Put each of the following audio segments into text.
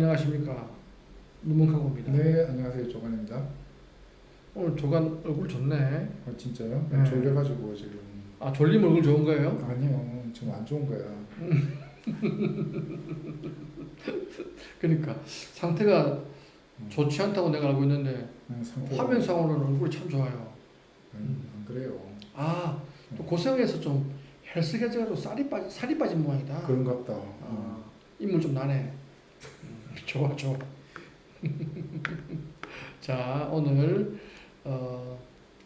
안녕하십니까. 문문카고입니다. 네, 안녕하세요. 조관입니다. 오늘 조간 얼굴 좋네. 진짜요? 네. 졸려가지고 지금. 아, 졸림 얼굴 좋은 거예요? 아니요, 지금 안 좋은 거야. 그러니까 상태가 좋지 않다고 내가 알고 있는데 상태가 화면상으로는 얼굴이 참 좋아요. 안 그래요. 아, 또 고생해서 좀 헬스해져가지고 살이 빠진 모양이다. 그런갑다. 아, 인물 좀 나네. 좋아, 좋아. 자, 오늘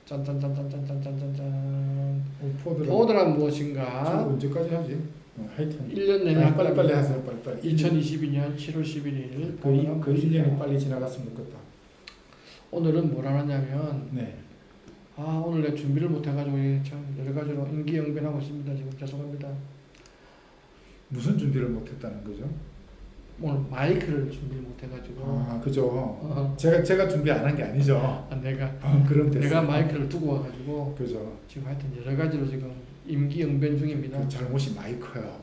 짠짠짠짠짠짠짠짠짠 포드란 저 무엇인가? 언제까지 하지? 하여튼 1년 내내 빨리 하세요. 빨리. 2022년 7월 11일 그 1년이 빨리 지나갔으면 좋겠다. 오늘은 뭘 하느냐면 네. 아, 오늘 내가 준비를 못 해가지고 참 여러 가지로 임기응변하고 있습니다. 지금 죄송합니다. 무슨 준비를 못했다는 거죠? 오늘 마이크를 준비를 못 해가지고 그죠. 제가 준비 안 한 게 아니죠. 내가 그럼 됐어요. 내가 마이크를 두고 와가지고 그죠. 지금 하여튼 여러 가지로 지금 임기응변 중입니다. 그 잘못이 마이크야.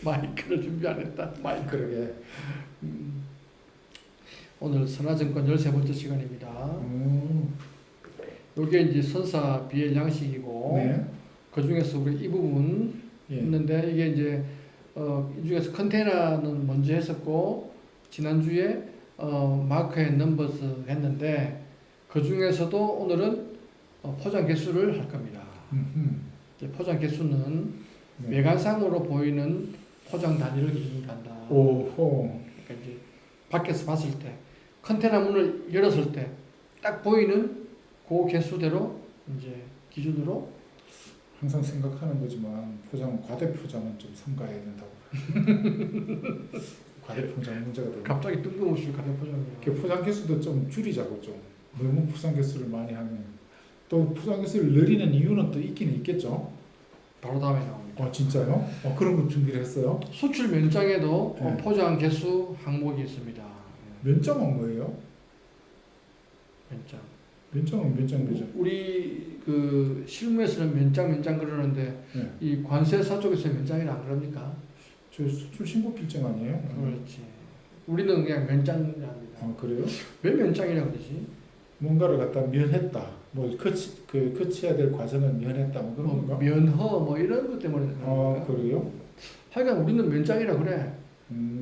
마이크를 준비 안 했다. 마이크. 그러게. 오늘 선화증권 13번째 시간입니다. 요게 이제 선사 BL 양식이고 네. 그 중에서 우리 이 부분 예. 있는데 이게 이제 이 중에서 컨테이너는 먼저 했었고 지난주에 마크 앤 넘버스 했는데 그 중에서도 오늘은 포장 개수를 할 겁니다. 이제 포장 개수는 네. 외관상으로 보이는 포장 단위를 기준으로 한다. 오호. 그러니까 이제 밖에서 봤을 때 컨테이너 문을 열었을 때 딱 보이는 그 개수대로 이제 기준으로 항상 생각하는 거지만 과대 포장은 좀 삼가해야 된다고. 과대 포장 문제가 되고. 갑자기 뜬금없이 가격 포장이야. 포장 개수도 좀 줄이자고 좀. 너무 포장 개수를 많이 하면 또 포장 개수를 늘리는 이유는 또 있긴 있겠죠. 바로 다음에 나옵니다. 진짜요? 그런 거 준비를 했어요? 수출 면장에도 네. 포장 개수 항목이 있습니다. 면장은 뭐예요? 면장. 면장은 면장 되죠. 우리 그 실무에서는 면장 그러는데 네. 이 관세사 쪽에서 면장이라 안 그럽니까? 저 수출 신고 필증 아니에요? 그렇지. 우리는 그냥 면장이라 합니다. 그래요? 왜 면장이라 그러지? 뭔가를 갖다 면했다. 뭐 거쳐야 될 과정을 면했다. 뭐 그런 건가? 면허 뭐 이런 것 때문에 그런 건가? 그래요? 하여간 우리는 면장이라 그래.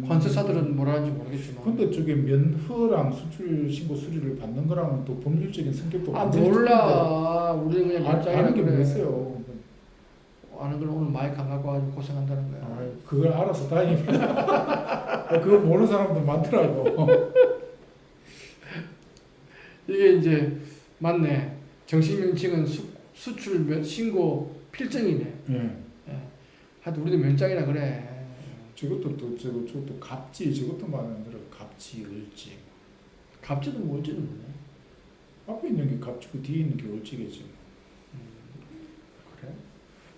관세사들은 뭐라 하는지 모르겠지만. 근데 저게 면허랑 수출 신고 수리를 받는 거랑은 또 법률적인 성격도 완전히 몰라. 우리는 그냥 면장이라 아는 게 그래. 뭐겠어요? 아는 건 오늘 마이크 안 갖고 와가지고 고생한다는 거야. 그걸 알아서 다행입니다. 그거 모르는 사람도 많더라고. 이게 이제 맞네. 정식 명칭은 수출 신고 필증이네. 예. 하여튼 우리도 면장이라 그래. 저것도 갑지 저것도 말하는 대로 갑지 을지. 갑자도 뭘지는 모르네. 앞에 있는 게 갑지고 뒤에 있는 게 을지겠지. 그래?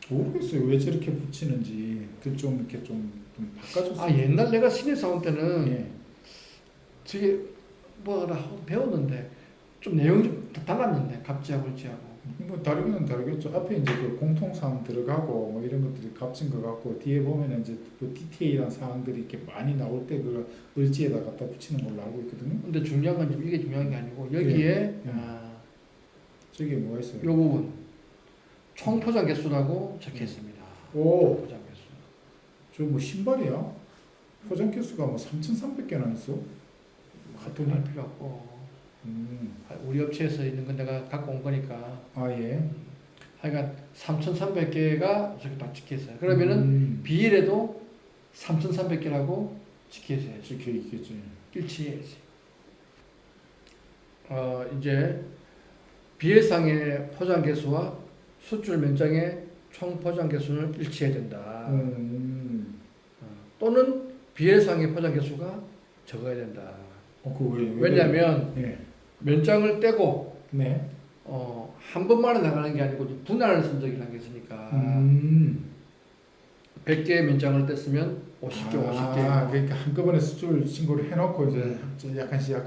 모르겠어요. 왜 저렇게 붙이는지. 좀 이렇게 좀 바꿔줬어요. 옛날 내가 신입사원 때는 예. 저게 뭐라 하고 배웠는데 좀 내용이 좀 달랐는데 갑지하고 을지하고. 뭐 다르기는 다르겠죠. 앞에 이제 그 공통사항 들어가고 뭐 이런 것들이 값진 것 같고 뒤에 보면은 이제 그 디테일한 사항들이 이렇게 많이 나올 때 그 을지에다 갖다 붙이는 걸로 알고 있거든요. 근데 중요한 건 이게 중요한 게 아니고 여기에 저게 뭐가 있어요? 이 부분 총 포장 개수라고 적혀 있습니다. 오. 포장 개수. 저 뭐 신발이야? 포장 개수가 뭐 3,300개나 있어? 같은 할 필요 없고 우리 업체에서 있는 건 내가 갖고 온 거니까. 예. 하여간 3,300개가 저기 딱 적혀 있어요. 그러면은 비일에도 3,300개라고 적혀 있어야지. 적혀 있겠지. 일치해야지. 이제 비일상의 포장 개수와 수출 면장의 총 포장 개수는 일치해야 된다. 또는 비일상의 포장 개수가 적어야 된다. 왜냐하면 면장을 떼고 네. 한 번만에 나가는 게 아니고 분할 선적이라는 게 있으니까 100개의 면장을 뗐으면 50개, 50개. 그러니까 한꺼번에 수출 신고를 해놓고 이제 약간씩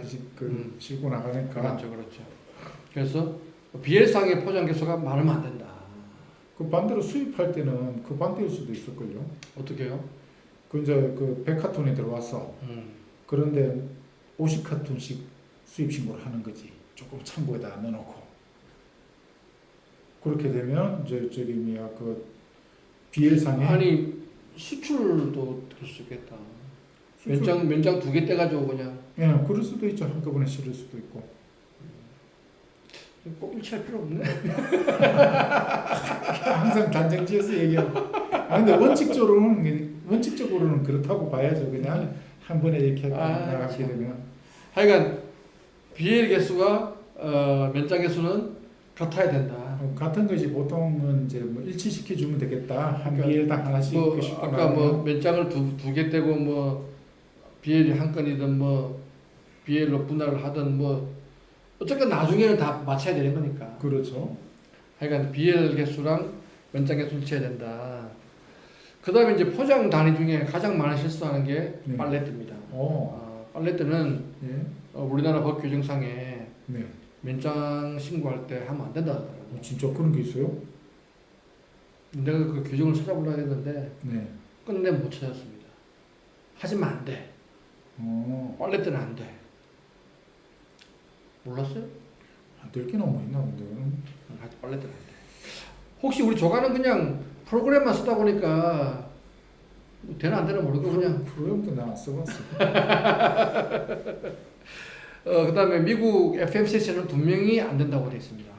싣고 나가니까. 그렇죠. 그래서 비엘상의 포장 개수가 많으면 안 된다. 그 반대로 수입할 때는 그 반대일 수도 있을걸요. 어떻게 해요? 그 이제 그 100카톤이 들어왔어. 그런데 50카톤씩 수입 신고를 하는 거지. 조금 창고에다 넣어놓고. 그렇게 되면 이제 저기 뭐야 그 BL상에 아니 수출도 될 수 있겠다. 면장 두 개 떼가지고 그냥 예, 그럴 수도 있죠. 한꺼번에 실을 수도 있고. 꼭 일치할 필요 없네. 항상 단정지어서 얘기하고. 아 근데 원칙적으로는 그렇다고 봐야죠. 그냥 한 번에 이렇게 나가게 참. 되면. 하여간 BL 개수가 면장 개수는 같아야 된다. 같은 것이 보통은 이제 뭐 일치시켜 주면 되겠다. 한 그러니까 BL당 하나씩 뭐 그 쉽게 아까 말하면. 뭐 면장을 두 개 떼고 뭐 BL이 한 건이든 뭐 BL로 분할을 하든 뭐 어쨌든 나중에는 다 맞춰야 되는 거니까. 그렇죠. 하여간 BL 개수랑 면장 개수 일치해야 된다. 그 다음에 이제 포장 단위 중에 가장 많이 실수하는 게 네. 팔레트입니다. 팔레트는 예. 우리나라 법 규정상에 네. 면장 신고할 때 하면 안 된다 하더라고요. 진짜 그런 게 있어요? 내가 그 규정을 찾아보려 했는데 네. 끝내 못 찾았습니다. 하지만 안 돼. 팔레트는 안 돼. 몰랐어요? 안 될 게 너무 있나 본데. 팔레트는 안 돼. 혹시 우리 조가는 그냥 프로그램만 쓰다 보니까 뭐 되나 안 되나 모르고 그냥 프로그램도 나 안 써봤어. 그 다음에 미국 FMCC는 분명히 안 된다고 되어 있습니다.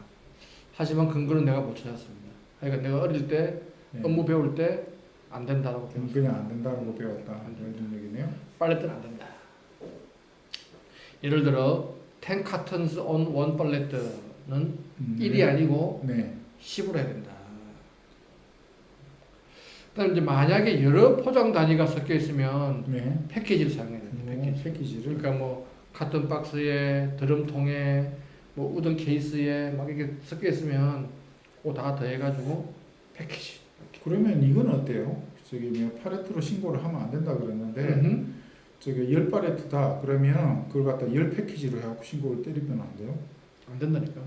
하지만 근거는 내가 못 찾았습니다. 그러니까 내가 어릴 때 네. 업무 배울 때 안 된다라고 배웠어요. 그냥 안 된다는 거 배웠다. 안 이런 얘기네요. 팔레트는 안 된다. 예를 들어 10 cartons on one pallet는 1이 아니고 네. 10으로 해야 된다. 그다음 이제 만약에 여러 포장 단위가 섞여 있으면 네. 패키지를 사용해야 된다. 패키지. 패키지를. 그러니까 뭐 카톤 박스에 드럼통에 뭐 우동 케이스에 막 이렇게 섞여 있으면 그거 다 더해가지고 패키지. 그러면 이건 어때요? 저기 뭐 팔레트로 신고를 하면 안 된다 그랬는데 저기 10팔레트다 그러면 그걸 갖다 10패키지로 해갖고 신고를 때리면 안 돼요? 안 된다니까.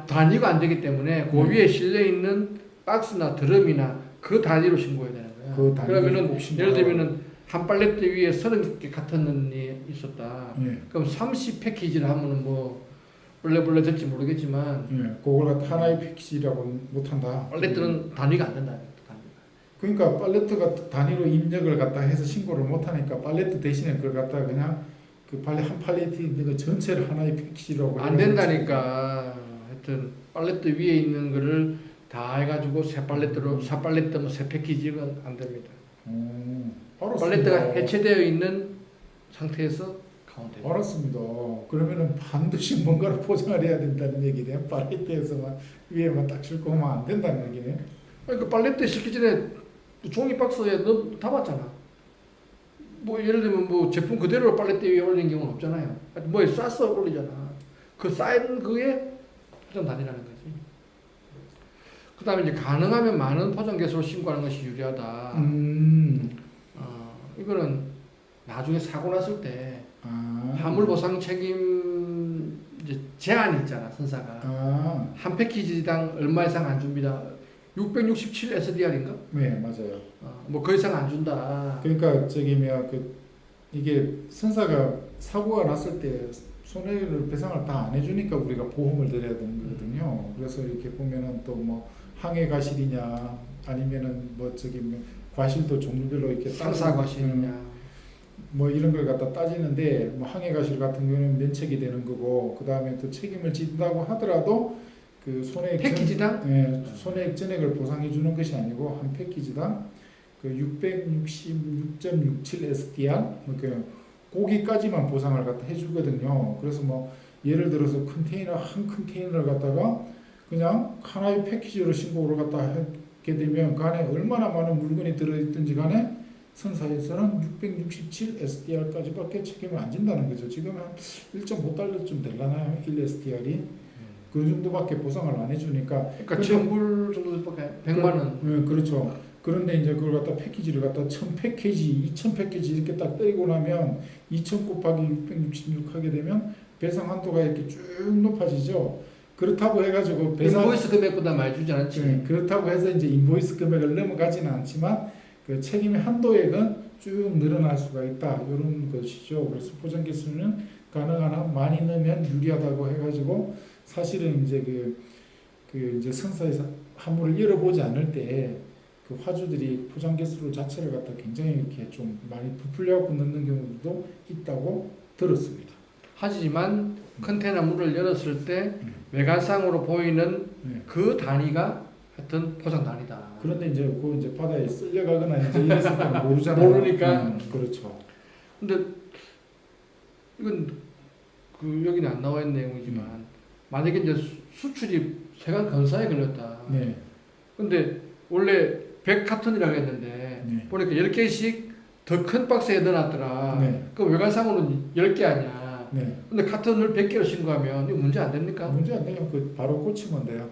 단위가 안 되기 때문에 그 위에 실려 있는 박스나 드럼이나 그 단위로 신고해야 되는 거야. 그 단위로 그러면은 꼭 신고하라고. 예를 들면은 한 팔레트 위에 30개 카톤이 있었다. 예. 그럼 30 패키지를 하면은 뭐 원래 될지 모르겠지만 예. 그걸 갖다 하나의 패키지라고 못한다. 팔레트는 단위가 안 된다. 그러니까 팔레트가 단위로 입력을 갖다 해서 신고를 못하니까 팔레트 대신에 그걸 갖다 그냥 그 한 팔레트 있는 거 전체를 하나의 패키지라고 안 된다니까. 하여튼 팔레트 위에 있는 거를 다 해가지고 세 팔레트로 세 패키지가 안 됩니다. 알았습니다. 팔레트가 해체되어 있는 상태에서 가운데. 알았습니다. 그러면은 반드시 뭔가를 포장을 해야 된다는 얘기네요. 팔레트에서만 위에만 딱 싣고 오면 안 된다는 얘기네. 그러니까 팔레트 시키기 전에 종이 박스에 너 담았잖아. 뭐 예를 들면 뭐 제품 그대로 팔레트 위에 올리는 경우는 없잖아요. 뭐에 싸서 올리잖아. 그 쌓인 그게 포장 단위라는 거지. 그다음에 이제 가능하면 많은 포장 개수로 신고하는 것이 유리하다. 이거는 나중에 사고 났을 때 화물 보상 책임 이제 제한이 있잖아, 선사가. 한 패키지당 얼마 이상 안 줍니다. 667 SDR인가? 네, 맞아요. 뭐 그 이상 안 준다. 그러니까 저기 이게 선사가 사고가 났을 때 손해를 배상을 다 안 해주니까 우리가 보험을 들여야 되는 거거든요. 그래서 이렇게 보면은 또 뭐 항해 과실이냐 아니면은 뭐 저기 과실도 종류별로 이렇게 상사 과실이냐 뭐 이런 걸 갖다 따지는데 뭐 항해 과실 같은 경우는 면책이 되는 거고 그 다음에 또 책임을 진다고 하더라도 그 손해액 패키지당 손해액 전액을 보상해 주는 것이 아니고 한 패키지당 그 666.67 SDR 그 고기까지만 보상을 갖다 해주거든요. 그래서 뭐 예를 들어서 한 컨테이너를 갖다가 그냥 하나의 패키지로 신고를 갖다 하게 되면 그 안에 얼마나 많은 물건이 들어있든지 간에 선사에서는 667 SDR까지밖에 책임을 안 진다는 거죠. 지금 한 1.5달러쯤 될라나요? 1 SDR이 그 정도밖에 보상을 안 해주니까. 그러니까 1000불 정도밖에 100만 원. 네, 그렇죠. 그런데 이제 그걸 갖다 패키지를 갖다 1000 패키지, 2000 패키지 이렇게 딱 때리고 나면 2000 곱하기 666 하게 되면 배상 한도가 이렇게 쭉 높아지죠. 그렇다고 해가지고 인보이스 금액보다 많이 주지 않지. 네, 그렇다고 해서 이제 인보이스 금액을 넘어가지는 않지만 그 책임의 한도액은 쭉 늘어날 수가 있다. 이런 것이죠. 그래서 포장 개수는 가능한 한 많이 넣으면 유리하다고 해가지고 사실은 이제 그 이제 선사에서 화물을 열어보지 않을 때 그 화주들이 포장 개수 자체를 갖다 굉장히 이렇게 좀 많이 부풀려갖고 넣는 경우도 있다고 들었습니다. 하지만 컨테이너 문을 열었을 때 외관상으로 보이는 네. 그 단위가 하여튼 포장 단위다. 그런데 이제 그 이제 바다에 쓸려가거나 이제 이랬을 때는 모르잖아요. 모르니까. 그렇죠. 근데 이건 그 여기는 안 나와 있는 내용이지만 만약에 이제 수출이 세관 건사에 걸렸다. 네. 근데 원래 100카톤이라고 했는데 네. 보니까 10개씩 더 큰 박스에 넣어놨더라. 네. 그 외관상으로는 10개 아니야. 네. 근데 카톤을 100개로 신고하면 이거 문제 안 됩니까? 문제 안 돼요. 그 바로 꽂히면 돼요.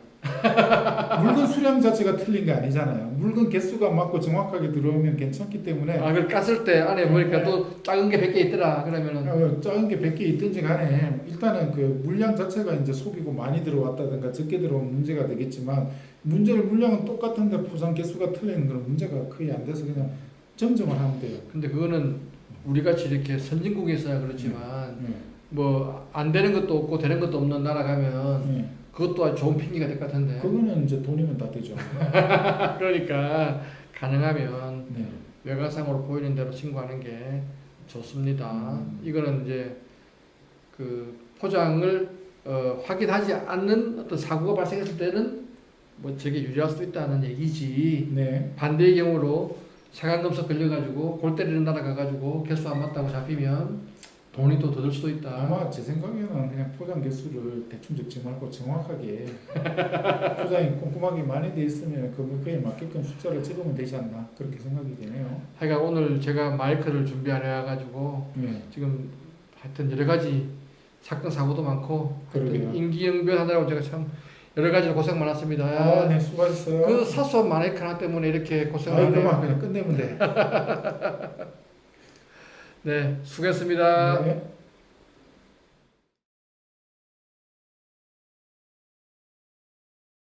물건 수량 자체가 틀린 게 아니잖아요. 물건 개수가 맞고 정확하게 들어오면 괜찮기 때문에 아, 그걸 깠을 때 안에 보니까 네. 또 작은 게 100개 있더라. 그러면은 작은 게 100개 있든지 간에 일단은 그 물량 자체가 이제 속이고 많이 들어왔다든가 적게 들어오면 문제가 되겠지만 물량은 똑같은데 포장 개수가 틀리는 건 문제가 거의 안 돼서 그냥 점검을 하면 돼요. 근데 그거는 우리 같이 이렇게 선진국에서야 그렇지만 네. 뭐 안 되는 것도 없고 되는 것도 없는 나라 가면 네. 그것도 아주 좋은 핑계가 될 것 같은데. 그거는 이제 돈이면 다 되죠. 그러니까 가능하면 네. 외관상으로 보이는 대로 신고하는 게 좋습니다. 이거는 이제 그 포장을 확인하지 않는 어떤 사고가 발생했을 때는 뭐 저게 유리할 수도 있다는 얘기지. 네. 반대의 경우로 사간검사 걸려가지고 골 때리는 나라 가가지고 개수 안 맞다고 잡히면 돈이 또 더 들 수도 있다. 아마 제 생각에는 그냥 포장 개수를 대충 적지 말고 정확하게 포장이 꼼꼼하게 많이 돼 있으면 그거에 맞게끔 숫자를 찍으면 되지 않나 그렇게 생각이 되네요. 하여간 오늘 제가 마이크를 준비 안 해가지고 네. 지금 하여튼 여러 가지 사건 사고도 많고 그러게요. 임기응변 하느라고 제가 참 여러 가지로 고생 많았습니다. 아, 네, 수고하셨어요. 그 사소한 마이크 하나 때문에 이렇게 고생을 아이, 하네요. 그냥 끝내면 돼. 네, 수고했습니다. 네.